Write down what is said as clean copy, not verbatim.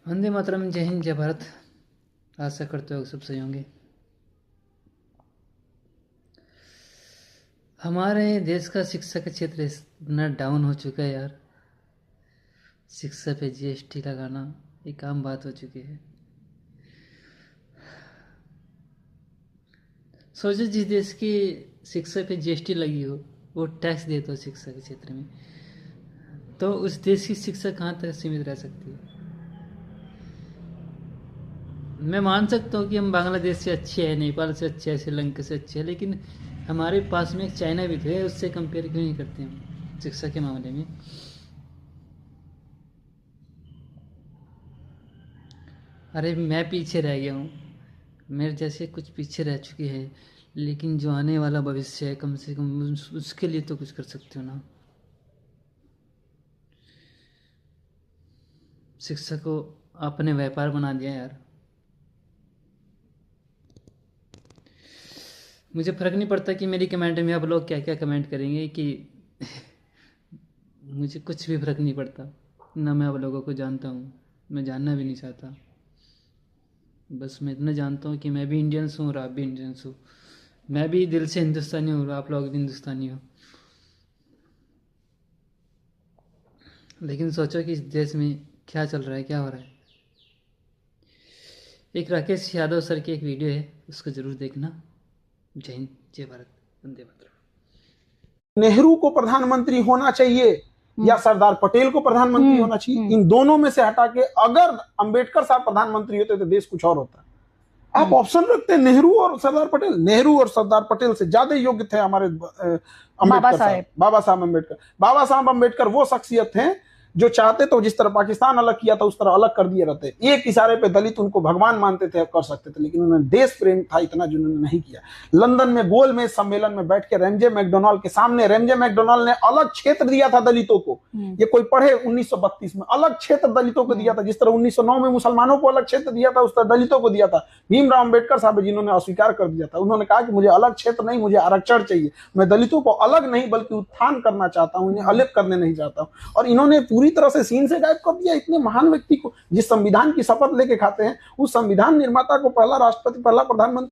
वंदे मातरम, जय हिंद, जय भारत। आशा करते हो सब सही होंगे। हमारे देश का शिक्षा का क्षेत्र इतना डाउन हो चुका है यार। शिक्षा पे जीएसटी लगाना एक आम बात हो चुकी है। सोचो जिस देश की शिक्षा पे जीएसटी लगी हो, वो टैक्स देता हो शिक्षा के क्षेत्र में, तो उस देश की शिक्षा कहाँ तक सीमित रह सकती है। मैं मान सकता हूँ कि हम बांग्लादेश से अच्छे हैं, नेपाल से अच्छे हैं, श्रीलंका से अच्छे हैं, लेकिन हमारे पास में एक चाइना भी थे, उससे कंपेयर क्यों नहीं करते हम शिक्षा के मामले में। अरे मैं पीछे रह गया हूँ, मेरे जैसे कुछ पीछे रह चुके हैं, लेकिन जो आने वाला भविष्य है कम से कम उसके लिए तो कुछ कर सकते हो ना। शिक्षा को आपने व्यापार बना दिया यार। मुझे फ़र्क नहीं पड़ता कि मेरी कमेंट में आप लोग क्या क्या कमेंट करेंगे, कि मुझे कुछ भी फ़र्क नहीं पड़ता। ना मैं आप लोगों को जानता हूँ, मैं जानना भी नहीं चाहता। बस मैं इतना जानता हूँ कि मैं भी इंडियंस हूँ और आप भी इंडियंस हो। मैं भी दिल से हिंदुस्तानी हूँ और आप लोग भी हिंदुस्तानी हो। लेकिन सोचो कि इस देश में क्या चल रहा है, क्या हो रहा है। एक राकेश यादव सर की एक वीडियो है, उसको ज़रूर देखना। जय हिंद, जय भारत, वंदे मातरम। नेहरू को प्रधानमंत्री होना चाहिए या सरदार पटेल को प्रधानमंत्री होना चाहिए, इन दोनों में से हटा के अगर अंबेडकर साहब प्रधानमंत्री होते तो देश कुछ और होता। आप ऑप्शन रखते हैं नेहरू और सरदार पटेल। नेहरू और सरदार पटेल से ज्यादा योग्य थे हमारे अंबेडकर साहब, बाबा साहब अम्बेडकर। बाबा साहब अम्बेडकर वो शख्सियत हैं जो चाहते तो जिस तरह पाकिस्तान अलग किया था उस तरह अलग कर दिए रहते। एक इशारे पे दलित उनको भगवान मानते थे, कर सकते थे, लेकिन उन्होंने देश प्रेम था इतना जिन्होंने नहीं किया। लंदन में गोलमेज सम्मेलन में बैठ के रेमजे मैकडोनाल्ड के सामने, रेमजे मैकडोनाल्ड ने अलग क्षेत्र दिया था दलितों को। ये कोई पढ़े 1932 में अलग क्षेत्र दलितों को दिया था, जिस तरह 1909 में मुसलमानों को अलग क्षेत्र दिया था उस तरह दलितों को दिया था। भीमराव अम्बेडकर साहब जिन्होंने अस्वीकार कर दिया था, उन्होंने कहा कि मुझे अलग क्षेत्र नहीं, मुझे आरक्षण चाहिए। मैं दलितों को अलग नहीं बल्कि उत्थान करना चाहता हूं, इन्हें अलग करने नहीं चाहता हूं। और इन्होंने पूरी तरह से सीन से गायब कर दिया इतने महान व्यक्ति को, जिस संविधान की शपथ लेके खाते हैं। उस संविधान निर्माता को पहला राष्ट्रपति, पहला प्रधानमंत्री